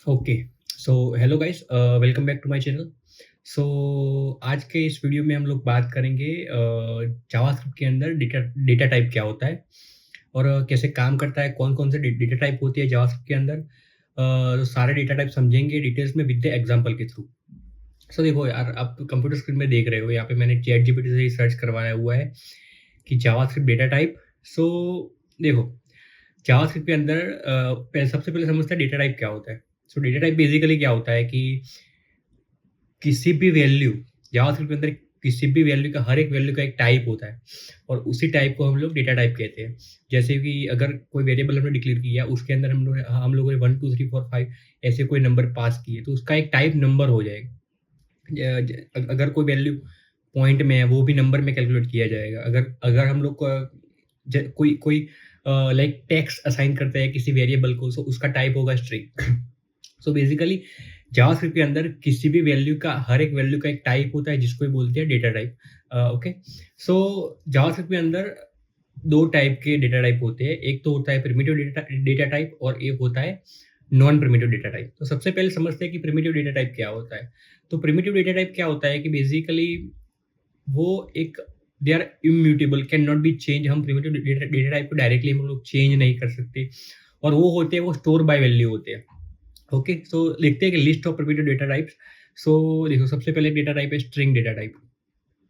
Okay. So hello guys, welcome back to my channel. So आज के इस video में हम लोग बात करेंगे जावास्क्रिप्ट के अंदर डेटा डेटा टाइप क्या होता है और कैसे काम करता है, कौन कौन से डेटा टाइप होती है जावास्क्रिप्ट के अंदर। तो सारे डेटा टाइप समझेंगे डिटेल्स में विद द एग्जांपल के थ्रू। सो देखो यार, आप कंप्यूटर स्क्रीन में देख रहे हो, यहाँ पे मैंने चैट जीपीटी से ही सर्च करवाया हुआ है कि जावास्क्रिप्ट डेटा टाइप। सो देखो, जावास्क्रिप्ट के अंदर सबसे पहले समझते हैं डेटा टाइप क्या होता है। सो डेटा टाइप बेसिकली क्या होता है कि किसी भी वैल्यू, जावास्क्रिप्ट के अंदर किसी भी वैल्यू का, हर एक वैल्यू का एक टाइप होता है और उसी टाइप को हम लोग डेटा टाइप कहते हैं। जैसे कि अगर कोई वेरिएबल हमने डिक्लेयर किया, उसके अंदर हम लोगों ने 1 2 3 4 5 ऐसे कोई नंबर पास किए, तो उसका एक टाइप नंबर हो जाएगा। अगर कोई वैल्यू पॉइंट में है, वो भी नंबर में कैलकुलेट किया जाएगा। अगर अगर हम लोग कोई कोई लाइक टेक्स्ट असाइन करते हैं किसी वेरिएबल को, सो उसका टाइप होगा स्ट्रिंग। सो बेसिकली जावास्क्रिप्ट के अंदर किसी भी वैल्यू का, हर एक वैल्यू का एक टाइप होता है जिसको बोलते हैं डेटा टाइप। ओके। सो जावास्क्रिप्ट के अंदर दो टाइप के डेटा टाइप होते हैं। एक तो होता है प्रिमिटिव डेटा टाइप और एक होता है नॉन प्रिमिटिव डेटा टाइप। तो सबसे पहले समझते हैं कि प्रिमिटिव डेटा टाइप क्या होता है। तो प्रिमिटिव डेटा टाइप क्या होता है कि बेसिकली वो एक, they are immutable, cannot be change. हम प्रिमिटिव डेटा टाइप को डायरेक्टली हम लोग चेंज नहीं कर सकते, और वो होते हैं, वो स्टोर बाय वैल्यू होते हैं। ओके। सो लिखते हैं कि list of primitive data types. So देखो, सबसे पहले डेटा टाइप है string data type.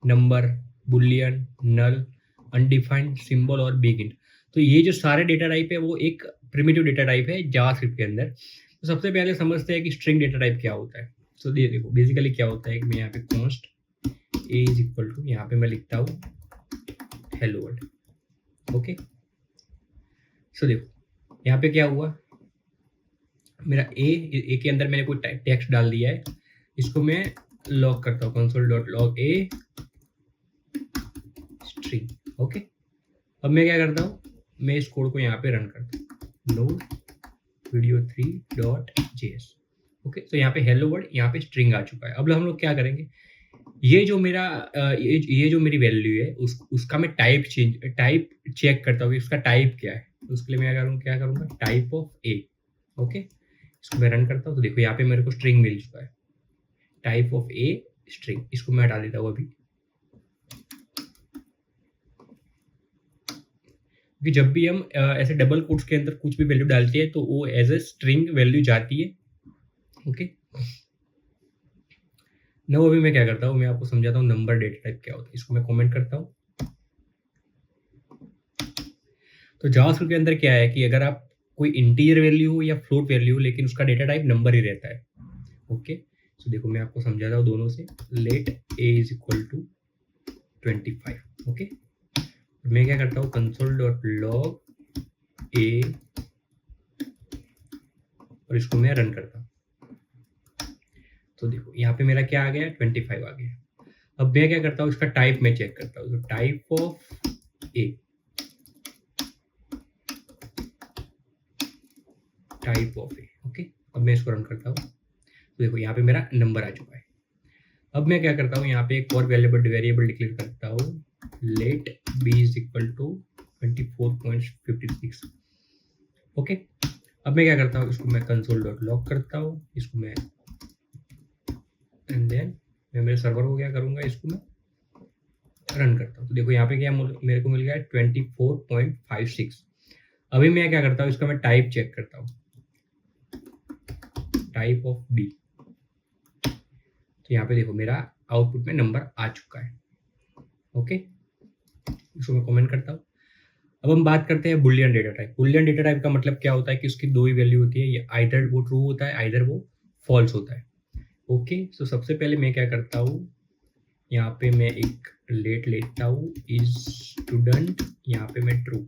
Number, boolean, null, undefined, symbol और बिग इंट। तो ये जो सारे डेटा टाइप है वो एक प्रिमिटिव डेटा टाइप है जावास्क्रिप्ट के अंदर। तो सबसे पहले समझते हैं कि स्ट्रिंग डेटा टाइप क्या होता है। सो देखो बेसिकली क्या होता है कि मैं यहाँ पे const a is equal to, यहाँ पे मैं लिखता हूँ हेलो वर्ल्ड। ओके। सो देखो यहाँ पे क्या हुआ, मेरा ए के अंदर मैंने कोई टेक्स्ट डाल दिया है। इसको मैं लॉग करता हूँ, console dot log a string. Okay. अब मैं क्या करता हूँ, मैं इस कोड को यहाँ पे रन करता हूँ, नो video3.js। ओके। तो यहाँ पे हेलो वर्ड, यहाँ पे स्ट्रिंग आ चुका है। अब हम लोग क्या करेंगे, ये जो मेरा ये जो मेरी वैल्यू है, उसका मैं टाइप चेक करता हूँ कि उसका टाइप क्या है। तो उसके लिए मैं क्या करूँगा, टाइप ऑफ ए। ओके। इसको मैं रन करता हूँ, तो देखो यहाँ पे मेरे को स्ट्रिंग मिल चुका है, टाइप ऑफ ए स्ट्रिंग। इसको मैं हटा देता हूँ अभी, कि जब भी हम ऐसे डबल कोट्स के अंदर कुछ भी वैल्यू डालते हैं तो वो एज ए स्ट्रिंग वैल्यू जाती है। ओके। नो, अभी मैं क्या करता हूँ, मैं आपको समझाता हूँ नंबर डेटा टाइप क्या होता है। इसको मैं कमेंट करता हूँ। तो जावास्क्रिप्ट के अंदर क्या है कि अगर आप कोई इंटीजर वैल्यू हो या फ्लोट वैल्यू हो, लेकिन उसका डेटा टाइप नंबर ही रहता है। ओके। सो देखो मैं आपको समझाता हूँ दोनों से। Let a is equal to 25। Okay. मैं क्या करता हूँ, कंसोल डॉट लॉग ए, और इसको मैं रन करता हूँ। तो देखो यहाँ पे मेरा क्या आ गया, 25 आ गया। अब मैं क्या करता हूँ, इसका टाइप मैं चेक करता हूँ। तो type of A, type of A. Okay. अब मैं इसको रन करता हूँ, तो देखो यहाँ पे मेरा नंबर आ चुका है। अब मैं क्या करता हूँ, यहाँ पे एक और वेरिएबल डिक्लेयर करता हूँ, let b is equal to 24.56। Okay. अब मैं क्या करता हूँ, इसको मैं कंसोल डॉट लॉग करता हूँ, इसको मैं, एंड देन मैं मेरे सर्वर को क्या करूँगा, इसको मैं रन करता हूँ। तो देखो यहाँ पे क्या मेरे को मिल गया 24.56। अभी मैं क्या करता हूँ, इसका मैं टाइप चेक करता हूँ, टाइप ऑफ बी। तो यहाँ पे देखो मेरा आउटपुट में नंबर आ चुका है। ओके। इसको मैं कमेंट करता हूँ। अब हम बात करते हैं Boolean data type. Boolean data type का मतलब क्या होता है कि उसकी दो ही वैल्यू होती है, ये आइदर वो ट्रू होता है, आइदर वो फॉल्स होता है। ओके। सो सबसे पहले मैं क्या करता हूँ, यहाँ पे मैं एक लेट लेता हूँ, इज स्टूडेंट, यहाँ पे मैं ट्रू।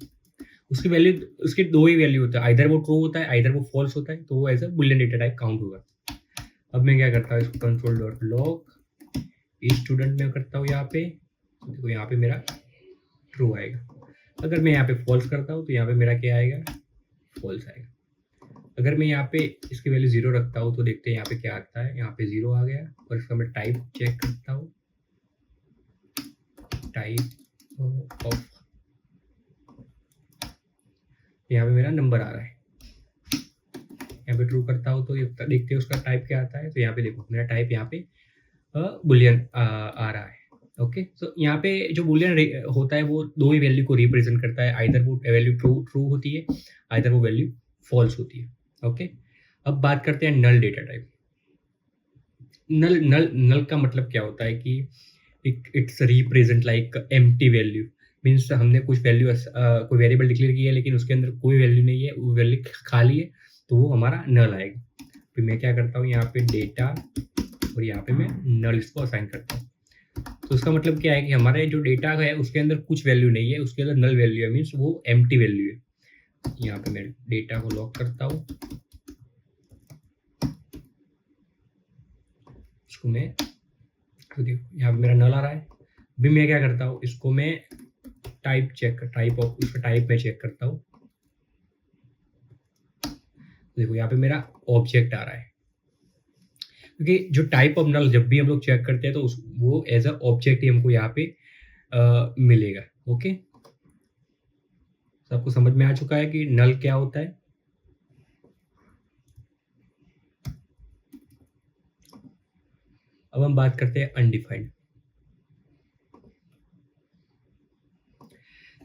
उसकी वैल्यू, उसके दो ही वैल्यू होता है, आइदर वो ट्रू होता है, आइदर वो फॉल्स होता है, तो वो as a Boolean data type count होगा। अब मैं क्या करता हूँ, इसको console dot log is student में करता हूँ यहाँ पे। देखो यहाँ पे मेरा ट्रू आएगा। अगर मैं यहाँ पे फॉल्स करता हूँ तो यहाँ पे मेरा क्या आएगा, फॉल्स आएगा। अगर मैं यहाँ पे इसकी वैल्यू 0 रखता हूँ तो देखते हैं यहाँ पे क्या आता है, यहाँ पे 0 आ गया। और इसका मैं टाइप चेक करता हूँ, टाइप ऑफ, यहाँ पे मेरा नंबर आ रहा है, यहाँ यहाँ पे ट्रू करता हूँ तो ये देखते हैं उसका टाइप क्या आता है। तो यहाँ पे देखो मेरा टाइप यहाँ पे बुलियन आ रहा है। ओके, सो यहाँ पे जो बुलियन होता है वो दो ही वैल्यू को रिप्रेजेंट करता है, आइदर वो वैल्यू ट्रू ट्रू होती है, आइदर वो वैल्यू फॉल्स होती है। ओके, अब बात करते हैं नल डेटा टाइप। नल नल नल का मतलब क्या होता है कि it's represent like empty value, means हमने कुछ वैल्यू कोई वेरिएबल डिक्लेयर किया है लेकिन उसके अंदर कोई वैल्यू नहीं है, वो वैल्यू खाली है, तो वो हमारा नल आएगा। फिर मैं क्या करता हूँ यहाँ पे डेटा और यहाँ पे मैं नल इसको असाइन करता हूँ। तो उसका मतलब क्या है कि हमारे जो डेटा है उसके अंदर कुछ वैल्यू नहीं है, उसके अंदर नल वैल्यू है, मीन्स वो एम्प्टी वैल्यू है। यहाँ पे मैं डेटा को लॉक करता हूँ, इसको मैं तो देखो यहाँ पे मेरा नल आ रहा है। अभी मैं क्या करता हूँ, इसको मैं उसका टाइप में चेक करता हूँ। देखो यहाँ पे मेरा ऑब्जेक्ट आ रहा है, क्योंकि जो टाइप ऑफ नल जब भी हम लोग चेक करते हैं तो वो एज अ ऑब्जेक्ट ही हमको यहाँ पे मिलेगा। ओके, सबको समझ में आ चुका है कि नल क्या होता है। अब हम बात करते हैं अनडिफाइंड।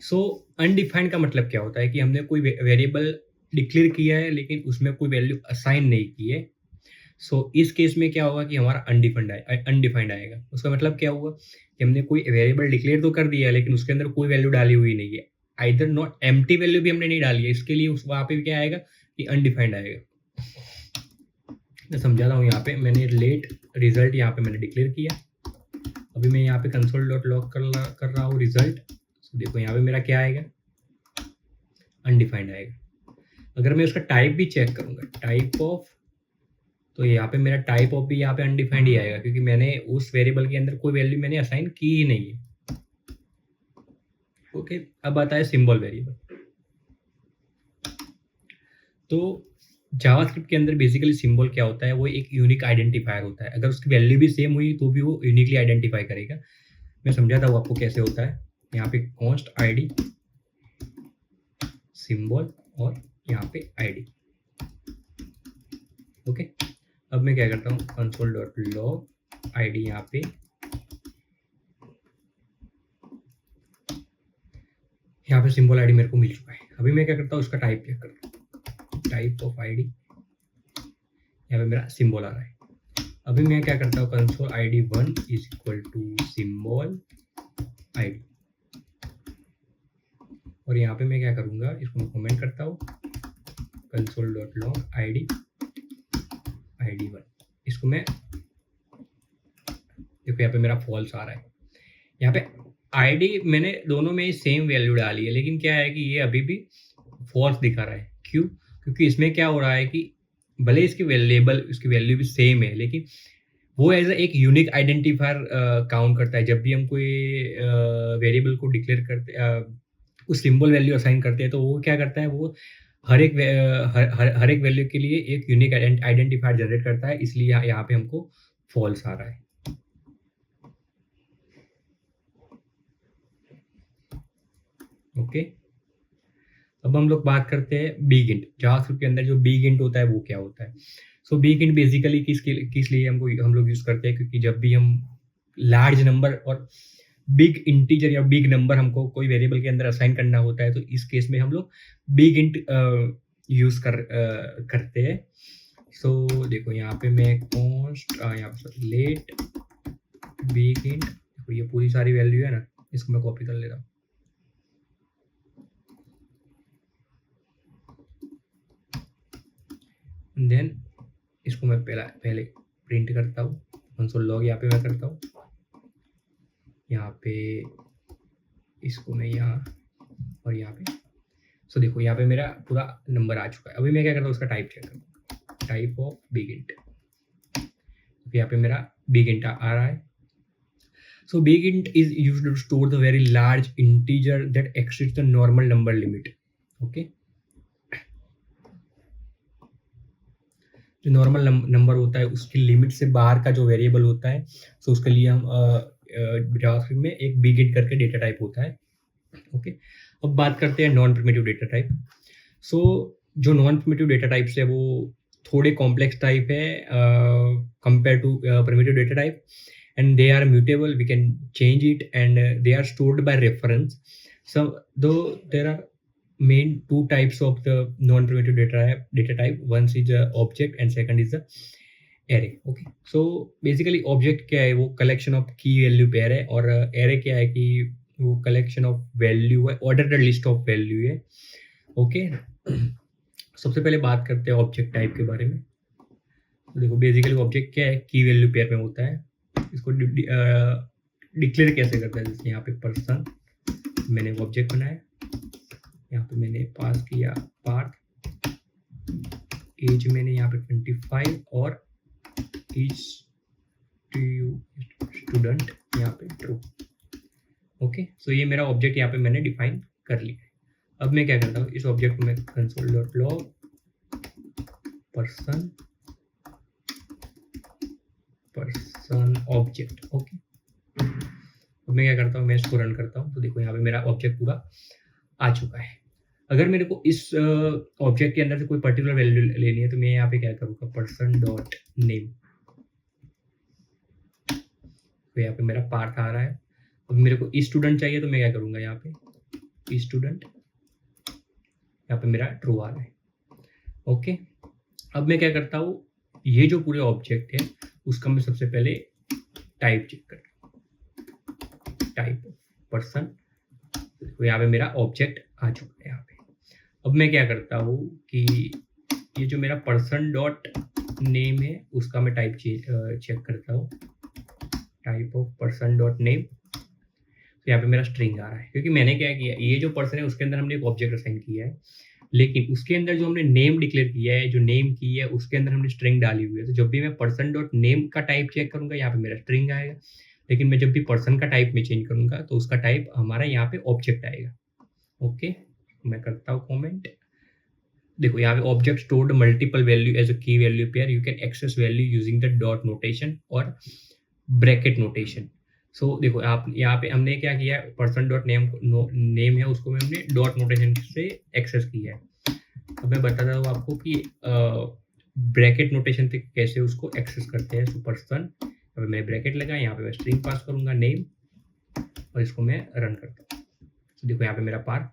सो अनडिफाइंड का मतलब क्या होता है कि हमने कोई वेरिएबल डिक्लेयर किया है लेकिन उसमें कोई वैल्यू असाइन नहीं की है। सो इस केस में क्या होगा कि हमारा अनडिफाइंड आएगा। उसका मतलब क्या होगा कि हमने कोई वेरिएबल डिक्लेयर तो कर दिया है लेकिन उसके अंदर कोई वैल्यू डाली हुई नहीं है, आइदर नॉट एम्प्टी वैल्यू भी हमने नहीं डाली है, इसके लिए वहाँ पे क्या आएगा कि अनडिफाइंड आएगा। मैं समझाता हूँ। यहाँ पे मैंने लेट रिजल्ट यहाँ पे मैंने डिक्लेयर किया। अभी मैं यहाँ पे कंसोल डॉट लॉग कर रहा हूँ रिजल्ट। देखो यहाँ पे मेरा क्या आएगा, अनडिफाइंड आएगा। अगर मैं उसका टाइप भी चेक करूंगा, टाइप ऑफ, तो यहाँ पे मेरा टाइप ऑफ भी यहाँ पे अनडिफाइंड ही आएगा, क्योंकि मैंने उस वेरिएबल के अंदर कोई वैल्यू मैंने असाइन की ही नहीं है। ओके, अब आता है सिंबल वेरिएबल। तो जावास्क्रिप्ट के अंदर बेसिकली सिंबल क्या होता है, वो एक यूनिक आइडेंटिफायर होता है। अगर उसकी वैल्यू भी सेम हुई तो भी वो यूनिकली आइडेंटिफाई करेगा। मैं समझाता हूँ आपको कैसे होता है। यहाँ पे कॉन्स्ट आईडी सिंबल और यहाँ पे आईडी। ओके, अब मैं क्या करता हूँ, कंसोल डॉट लॉग आईडी, यहाँ पे सिंबल आईडी मेरे को मिल चुका है। अभी मैं क्या करता हूँ, उसका टाइप चेक करता हूँ, टाइप ऑफ आईडी, यहाँ पे मेरा सिंबल आ रहा है। अभी मैं क्या करता हूँ, console ID 1 is equal to symbol ID, और यहाँ पे मैं क्या करूँगा, इसको मैं कमेंट करता हूँ, कंसोल डॉट लॉग आईडी 1। इसको मैं देखो यहाँ पे मेरा फॉल्स आ रहा है। यहाँ पे आईडी मैंने दोनों में सेम वैल्यू डाली है, लेकिन क्या है कि ये अभी भी फॉल्स दिखा रहा है। क्यों? क्योंकि इसमें क्या हो रहा है कि भले इसकी वैल्यू भी सेम है, लेकिन वो एज एक यूनिक आइडेंटिफायर काउंट करता है। जब भी हम कोई वेरिएबल को डिक्लेयर करते उस सिंबल वैल्यू असाइन करते हैं, तो वो क्या करता है, वो हर एक वैल्यू के लिए एक यूनिक आइडेंटिफायर जनरेट करता है। इसलिए यहाँ पे हमको फॉल्स आ रहा है। ओके, अब हम लोग बात करते हैं बिग इंट। जावास्क्रिप्ट के अंदर जो बिग इंट होता है वो क्या होता है। सो बिग इंट बेसिकली किस लिए हम लोग यूज करते हैं, क्योंकि जब भी हम लार्ज नंबर और बिग इंटीजर या बिग नंबर हमको कोई वेरिएबल के अंदर असाइन करना होता है, तो इस केस में हम लोग बिग इंट यूज करते हैं। सो देखो यहाँ पे मैं कॉन्स्ट यहाँ पे लेट बिग इंट, देखो ये पूरी सारी वैल्यू है ना, इसको मैं कॉपी कर लेता हूँ। देन इसको मैं पहले प्रिंट करता हूँ, कंसोल लॉग यहाँ पे मैं करता हूँ, यहाँ पे इसको मैं यहाँ और यहाँ पे। सो देखो यहाँ पे मेरा पूरा नंबर आ चुका है। अभी मैं क्या करता हूँ, उसका टाइप चेक करता हूँ, टाइप ऑफ बिग इंट। यहाँ पे मेरा बिग इंट आ रहा है। So big int is used to store the very large integer that exceeds the normal number limit. Okay, जो नॉर्मल नंबर होता है उसकी लिमिट से बाहर का जो वेरिएबल होता है, सो उसके लिए हम जावास्क्रिप्ट में एक बिग इंट करके डेटा टाइप होता है। ओके, अब बात करते हैं non primitive data type. So जो नॉन प्रिमिटिव डेटा टाइप्स है वो थोड़े कॉम्प्लेक्स टाइप है compare to primitive data type, and they are mutable. We can change it, and they are stored by reference. So though there are main two types of the non-primitive data type. One is a object and second is the array. Okay, so basically object क्या है, वो collection of key value pair है, और array क्या है कि वो collection of value है, ordered list of value है. Okay, सबसे पहले बात करते हैं ऑब्जेक्ट टाइप के बारे में. तो देखो बेसिकली ऑब्जेक्ट क्या है, की वैल्यू पेयर में होता है. इसको डिक्लेयर कैसे करता है, जैसे यहाँ पे पर्सन मैंने ऑब्जेक्ट बनाया, यहाँ पे मैंने पास किया पार्थ, एज मैंने यहाँ पे 25 और इज स्टूडेंट यहाँ पे ट्रू. ओके, सो ये मेरा ऑब्जेक्ट यहाँ पे मैंने डिफाइन कर लिया. अब मैं क्या करता हूँ, इस ऑब्जेक्ट को मैं console.log पर्सन ऑब्जेक्ट. ओके, अब मैं क्या करता हूँ, मैं इसको रन करता हूँ. तो देखो यहाँ पे मेरा ऑब्जेक्ट पूरा आ चुका है. अगर मेरे को इस ऑब्जेक्ट के अंदर से कोई पर्टिकुलर वैल्यू लेनी है तो मैं यहाँ पे क्या करूँगा, पर्सन डॉट नेम. तो यहाँ पे मेरा पार्थ आ रहा है. अब मेरे को स्टूडेंट चाहिए तो मैं क्या करूँगा, यहाँ पे स्टूडेंट, यहाँ पे मेरा ट्रू आ रहा है. ओके, अब मैं क्या करता हूँ, ये जो पूरे ऑब्जेक्ट है उसका मैं सबसे पहले टाइप चेक करता हूँ, टाइप पर्सन. तो यहाँ पे मेरा ऑब्जेक्ट आ चुका है यहाँ पे. अब मैं क्या करता हूँ कि ये जो मेरा पर्सन डॉट नेम है उसका मैं टाइप चेक करता हूँ, type of person dot name. तो यहाँ पे मेरा स्ट्रिंग आ रहा है, क्योंकि मैंने क्या किया, ये जो पर्सन है उसके अंदर हमने एक ऑब्जेक्ट असाइन किया है, लेकिन उसके अंदर जो हमने नेम डिक्लेयर किया है, जो नेम की है उसके अंदर हमने स्ट्रिंग डाली हुई है. तो जब भी मैं पर्सन डॉट नेम का टाइप चेक करूंगा यहाँ पे मेरा स्ट्रिंग आएगा, लेकिन मैं जब भी पर्सन का टाइप में चेंज करूंगा तो उसका टाइप हमारा यहाँ पे ऑब्जेक्ट आएगा. ओके, मैं करता हूँ कॉमेंट. देखो यहाँ पे object stored multiple value as a key value pair, you can access value using the dot notation और ब्रैकेट नोटेशन. सो देखो आप यहाँ पे हमने क्या किया है, पर्सन डॉट नेम है उसको हमने डॉट नोटेशन से एक्सेस किया है. अब मैं बताता हूँ आपको कि ब्रैकेट नोटेशन से कैसे उसको एक्सेस करते हैं. सो पर्सन, अब मैंने ब्रैकेट लगा, यहाँ पे मैं स्ट्रिंग पास करूंगा नेम, और इसको मैं रन करता हूँ. तो देखो यहाँ पे मेरा पार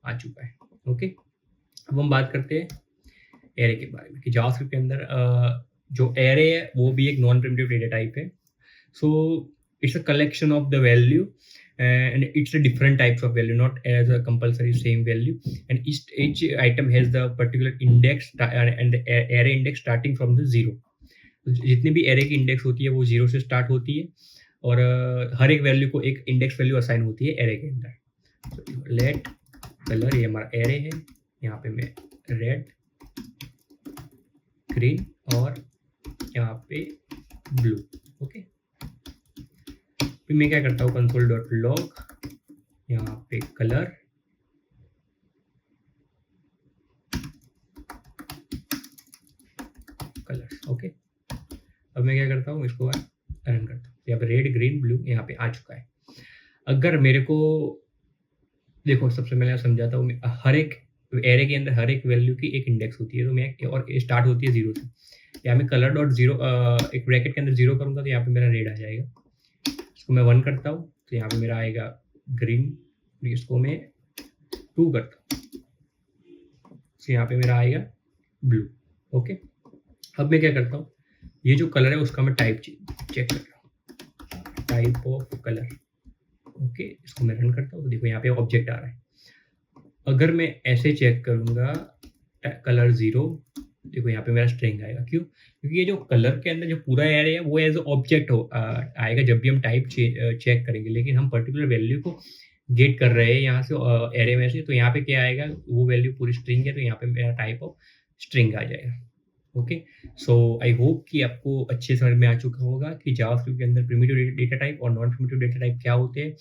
आ चुका है. ओके, अब हम बात करते हैं एरे के बारे में कि जावास्क्रिप्ट के अंदर जो एरे है वो भी एक नॉन प्रिमिटिव डेटा टाइप है. सो it's a collection of the value, and it's a different types of value, not as a compulsory same value, and each item has the particular index and the array index starting from the 0. जितनी भी array की index होती है वो 0 से start होती है, और हर एक वैल्यू को एक index value assign होती है array के अंदर. so, let color, ये हमारा array है, यहाँ पे मैं red, green और यहाँ पे blue. ओके, फिर मैं क्या करता हूँ, console.log यहाँ पे कलर, ओके. अब मैं क्या करता हूँ, इसको रन करता हूँ. यहाँ पे रेड ग्रीन ब्लू यहाँ पे आ चुका है. अगर मेरे को देखो, सबसे पहले समझाता हूँ, हर एक एरे के अंदर हर एक वैल्यू की एक इंडेक्स होती है, तो मैं और स्टार्ट होती है 0 से. यहाँ मैं कलर डॉट 0 एक ब्रैकेट के अंदर 0 करूँगा तो यहाँ पे मेरा रेड आ जाएगा. इसको मैं 1 करता हूँ तो यहाँ पे मेरा आएगा ग्रीन. इसको मैं 2 करता हूँ तो यहाँ पे मेरा आएगा ब्लू. ओके, अब मैं क्या करता हूँ, ये जो कलर है उसका मैं टाइप चेक कर रहा हूँ, टाइप ऑफ कलर. ओके, इसको मैं रन करता हूँ तो देखो यहाँ पे ऑब्जेक्ट आ रहा है. अगर मैं ऐसे चेक करूँगा कलर 0, देखो यहाँ पे मेरा स्ट्रिंग आएगा. क्यों? क्योंकि ये जो कलर के अंदर जो पूरा एरे है वो एज ऑब्जेक्ट आएगा जब भी हम टाइप चेक करेंगे, लेकिन हम पर्टिकुलर वैल्यू को गेट कर रहे हैं यहाँ से एरे में से, तो यहाँ पे क्या आएगा, वो वैल्यू पूरी स्ट्रिंग है, तो यहाँ पे मेरा टाइप ऑफ स्ट्रिंग आ जाएगा. ओके, सो आई होप कि आपको अच्छे समझ में आ चुका होगा कि जावास्क्रिप्ट के अंदर प्रिमिटिव डेटा टाइप और नॉन प्रिमिटिव डेटा टाइप क्या होते हैं.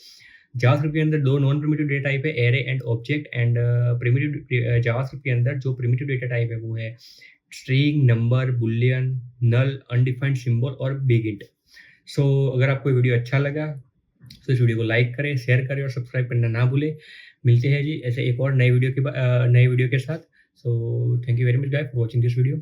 जावास्क्रिप्ट के अंदर 2 नॉन प्रिमिटिव डेटा टाइप है, array and object. And primitive JavaScript के अंदर जो प्रिमिटिव डेटा टाइप है वो है string, number, boolean, null, undefined symbol और बिग इंट. सो अगर आपको वीडियो अच्छा लगा तो इस वीडियो को लाइक करें, शेयर करें और सब्सक्राइब करना ना भूलें. मिलते हैं जी ऐसे एक और नए वीडियो के साथ. So thank you very much guys for watching this video.